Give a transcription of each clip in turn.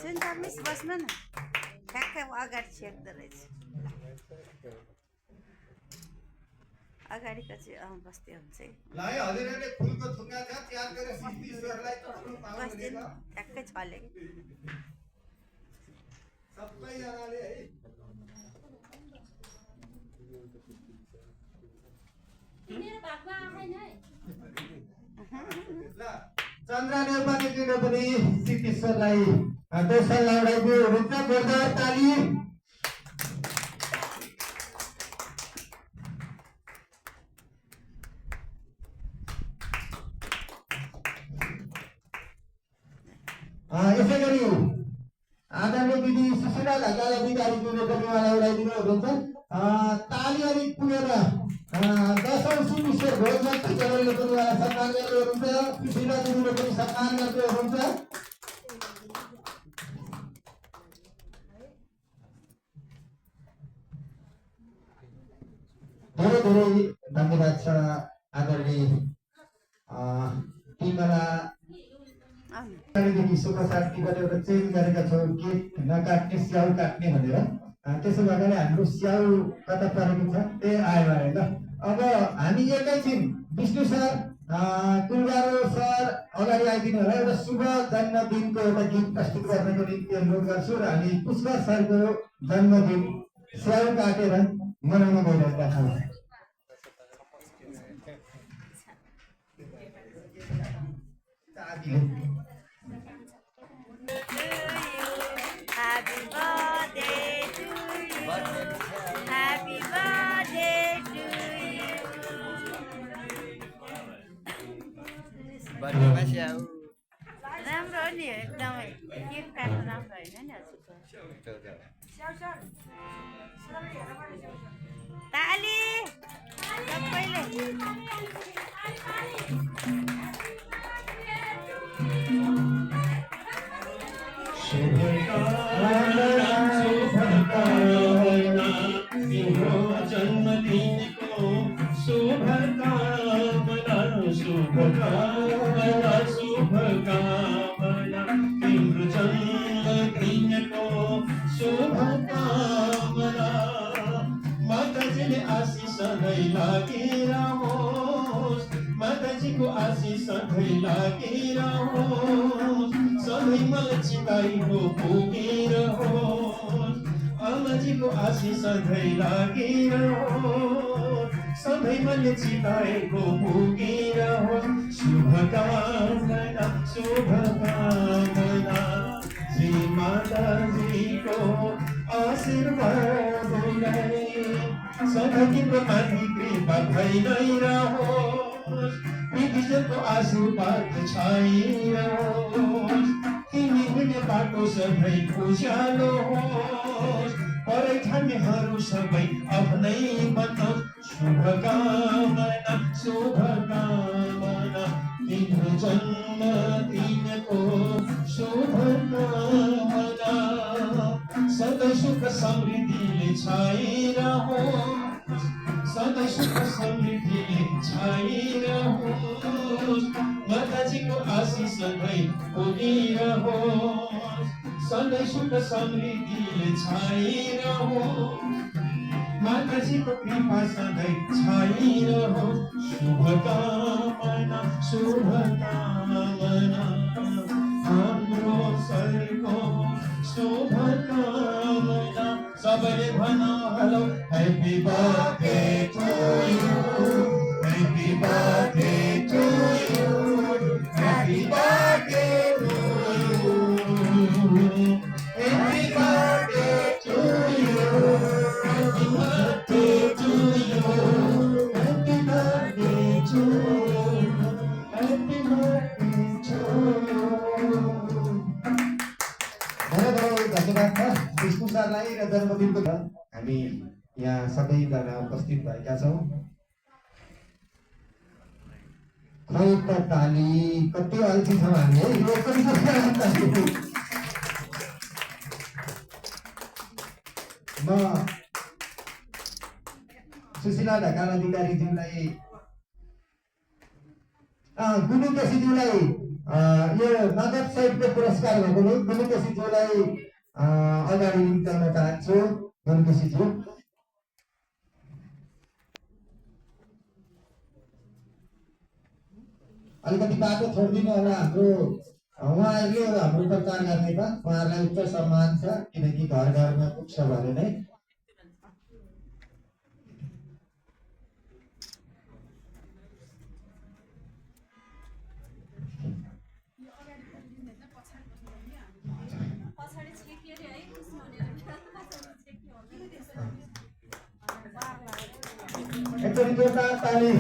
सुन्दा मिस बस्नु न ठ्याक्कै अगाडि छेक्दो रहेछ अगाडिको चाहिँ बस्दै हुन्छ है बस्दैन ठ्याक्कै छले चन्द्र नेपालीले पनि सिद्धेश्वरलाई दोस्रो लडाइँको रूपमा जोरदार ताली यसै गरी आदरणीय दिदी सुशीला ढकाल अधिकारीज्यूले पनि उहाँलाई उडाइदिनु हुनुहुन्छ ताली अलिक पुगेर 10औं सुनिश्चित भोजमन्त्री चरणले पनि उहाँलाई सम्मान गर्दै हुनुहुन्छ सुशीला दिदीले पनि सम्मान गर्दै हुनुहुन्छ धेरै धेरै धन्यवाद छ आदरणीय टिमला देखि सुख शान्तिबाट एउटा चेन्ज गरेका छौँ केक नकाट्ने स्याउ काट्ने भनेर त्यसो भएकाले हाम्रो स्याउ कता परेको छ त्यही आयो अरे ल अब हामी एकैछिन विष्णु सर कुलगारो सर अगाडि आइदिनु होला एउटा शुभ जन्मदिनको एउटा गीत प्रस्तुत गर्नको निम्ति अनुरोध गर्छु र हामी पुष्कर सरको जन्मदिन स्याउ काटेर मनाउन गइरहेका छौँ Happy birthday to you. Happy birthday to you. Birthday masih au. राम्रो हो नि एकदमै केक काट्नु राम्रो होइन नि हजुरको ताली सबैले जन्मदिनको शुभकामना शुभकामना शुभकामना तिम्रो जन्मदिनको शुभकामना माताजीले आशिष सधैँ लागिरहोस् माताजीको आशिष सधैँ लागिरहोस् सधैँ मलाई चिताइको पुगिरहोस् आमाजीको आशिष सधैँ लागिरहोस् सधैँ मैले चिताएको पुगिरहोस् शुभकामना शुभकामना श्री माताजीको आशीर्वादलाई सधैँ तिम्रो माथि कृपा भइ नै रहोस् विधिको आशीर्वाद छाइरहोस् तिमी हुने बाटो सधैँ उज्यालो होस् परै ठान्नेहरू सबै आफ्नै बनोस् शुभकामना शुभकामना तिम्रो जन्मदिनको शुभकामना सधैँ सुख समृद्धिले छाइरहोस् सधैँ सुख समृद्धिले छाइरहोस् माताजीको आशिष सधैँ पुगिरहोस् सधैँ सुख समृद्धिले छाइरहोस् माताजीको कृपा सधैँ छाइरहोस् शुभकामना शुभकामना हाम्रो सरको शुभकामना सबैले भनौँ hello happy birthday to you happy birthday to you happy birthday to you happy birthday to you happy birthday to you happy birthday to you happy birthday to you धन्यवाद छ विष्णु सरलाई र जन्मदिनको हामी यहाँ सबैजना उपस्थित भएका छौँ खै त ताली कति अल्छी छौँ हामी है यो पनि म सुशीला ढकाल अधिकारीज्यूलाई गुरु केसीज्यूलाई यो नगद सहितको पुरस्कार भएको गुरुकेशीज्यूलाई अगाडि निम्ताउन चाहन्छु। गुरुकेशीज्यू अलिकति बाटो छोडिदिनु होला। उहाँहरूले हाम्रो प्रचार गर्ने त उहाँहरूलाई उच्च सम्मान छ, किनकि घर घरमा पुग्छ भने नै। एकचोटि जोरदार ताली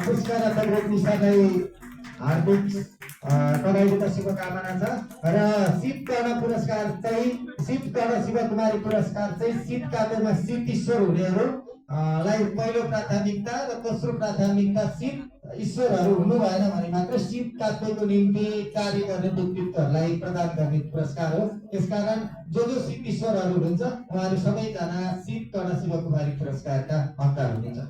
पुरस्कार अन्तर्गत निशालाई हार्दिक बधाई र शुभकामना छ। र शीत कर्ण पुरस्कार चाहिँ शीत कर्ण शिवकुमारी पुरस्कार चाहिँ शीत काव्यमा शीत ईश्वर हुनेहरूलाई पहिलो प्राथमिकता र दोस्रो प्राथमिकता शीत ईश्वरहरू हुनु भएन भने मात्र शीत काव्यको निम्ति कार्य गर्ने व्यक्तित्वहरूलाई प्रदान गर्ने पुरस्कार हो। त्यसकारण जो शीत ईश्वरहरू हुनुहुन्छ उहाँहरू सबैजना शीत कर्ण शिवकुमारी पुरस्कारका हकदार हुनुहुन्छ।